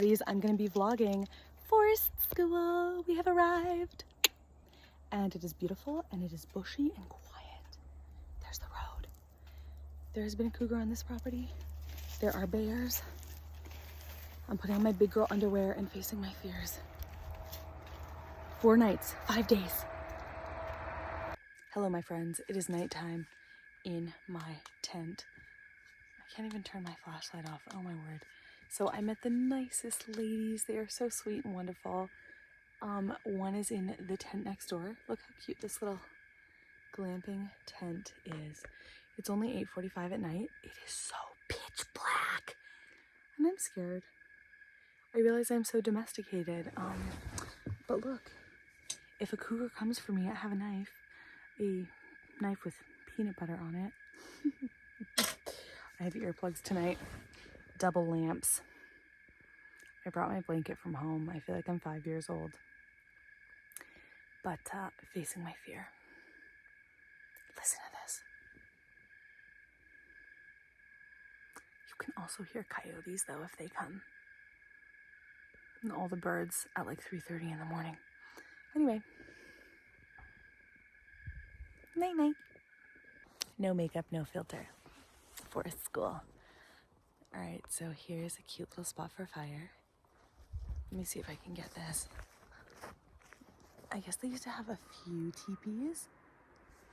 I'm gonna be vlogging Forest School. We have arrived and it is beautiful and it is bushy and quiet. There's the road. There has been a cougar on this property. There are bears. I'm putting on my big girl underwear and facing my fears. 4 nights, 5 days. Hello my friends, it is nighttime in my tent. I can't even turn my flashlight off, oh my word. So I met the nicest ladies. They are so sweet and wonderful. One is in the tent next door. Look how cute this little glamping tent is. It's only 8:45 at night. It is so pitch black and I'm scared. I realize I'm so domesticated. But look, if a cougar comes for me, I have a knife with peanut butter on it. I have earplugs tonight, double lamps. I brought my blanket from home. I feel like I'm 5 years old. But facing my fear. Listen to this. You can also hear coyotes though if they come. And all the birds at like 3:30 in the morning. Anyway. Night night. No makeup, no filter. Forest School. Alright, so here's a cute little spot for a fire. Let me see if I can get this. I guess they used to have a few teepees.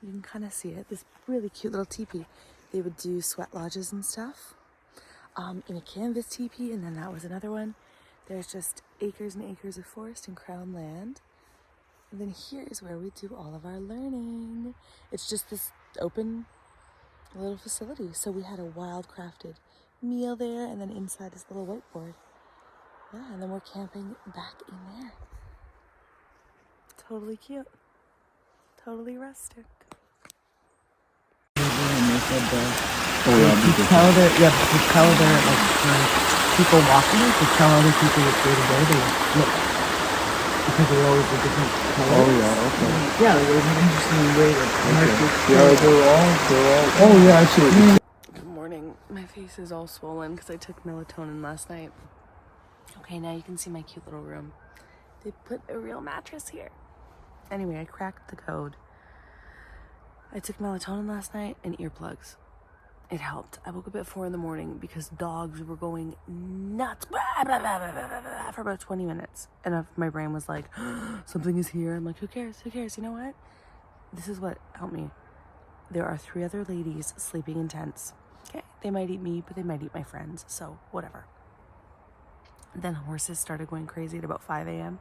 You can kind of see it. This really cute little teepee. They would do sweat lodges and stuff. In a canvas teepee, and then that was another one. There's just acres and acres of forest and crown land. And then here is where we do all of our learning. It's just this open little facility. So we had a wild crafted meal there, and then inside this little whiteboard. Yeah, and then we're camping back in there. Totally cute. Totally rustic. To tell their people walking, to tell other people what day to go, they look. Because they're always a different color. Oh yeah, okay. Yeah, like, it was an interesting way to mark it. Yeah, they're all. Oh yeah, I see what you're saying. Good morning. My face is all swollen because I took melatonin last night. Okay, now you can see my cute little room. They put a real mattress here. Anyway, I cracked the code. I took melatonin last night and earplugs. It helped. I woke up at 4 in the morning because dogs were going nuts for about 20 minutes. And my brain was like, something is here. I'm like, who cares? Who cares? You know what? This is what helped me. There are 3 other ladies sleeping in tents. Okay, they might eat me, but they might eat my friends. So whatever. Then horses started going crazy at about 5 a.m.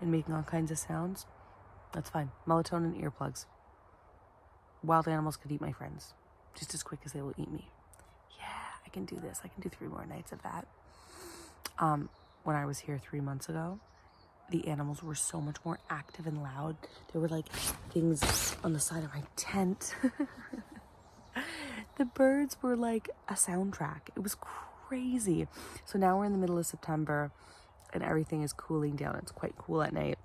and making all kinds of sounds. That's fine. Melatonin earplugs. Wild animals could eat my friends just as quick as they will eat me. Yeah, I can do this. I can do 3 more nights of that. When I was here 3 months ago, the animals were so much more active and loud. There were like things on the side of my tent. The birds were like a soundtrack. It was crazy. So now we're in the middle of September and everything is cooling down. It's quite cool at night.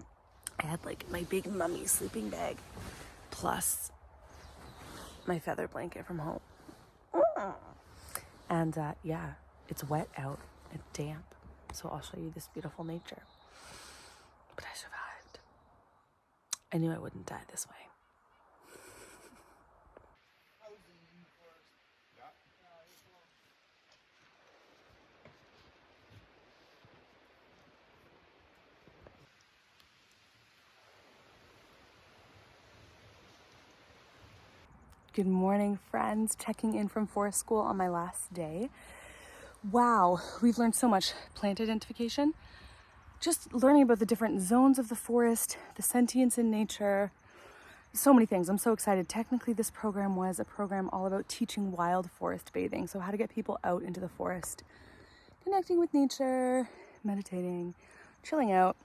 I had like my big mummy sleeping bag plus my feather blanket from home. And yeah, it's wet out and damp. So I'll show you this beautiful nature. But I survived. I knew I wouldn't die this way. Good morning, friends. Checking in from Forest School on my last day. Wow, we've learned so much. Plant identification, just learning about the different zones of the forest, the sentience in nature, so many things. I'm so excited. Technically, this program was a program all about teaching wild forest bathing. So how to get people out into the forest, connecting with nature, meditating, chilling out.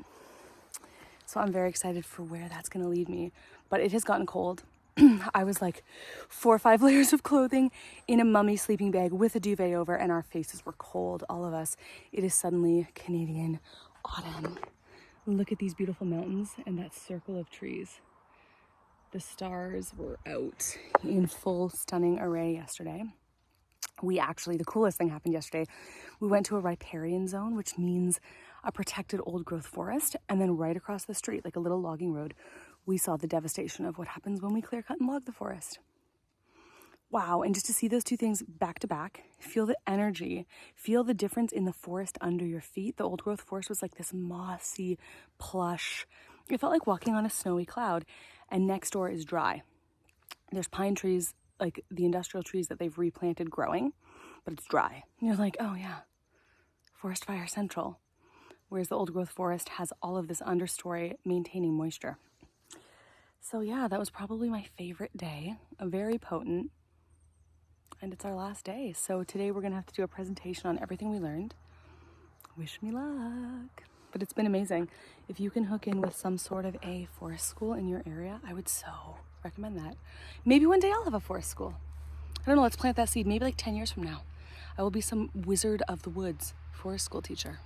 So I'm very excited for where that's going to lead me. But it has gotten cold. I was like 4 or 5 layers of clothing in a mummy sleeping bag with a duvet over, and our faces were cold, all of us. It is suddenly Canadian autumn. Look at these beautiful mountains and that circle of trees. The stars were out in full stunning array yesterday. the coolest thing happened yesterday. We went to a riparian zone, which means a protected old growth forest. And then right across the street, like a little logging road, we saw the devastation of what happens when we clear cut and log the forest. Wow, and just to see those two things back to back, feel the energy, feel the difference in the forest under your feet. The old growth forest was like this mossy, plush. It felt like walking on a snowy cloud, and next door is dry. There's pine trees, like the industrial trees that they've replanted growing, but it's dry. And you're like, oh yeah, forest fire central. Whereas the old growth forest has all of this understory maintaining moisture. So yeah, that was probably my favorite day, very potent, and it's our last day. So today we're gonna have to do a presentation on everything we learned. Wish me luck. But it's been amazing. If you can hook in with some sort of a forest school in your area, I would so recommend that. Maybe one day I'll have a forest school. I don't know, let's plant that seed. Maybe like 10 years from now, I will be some wizard of the woods forest school teacher.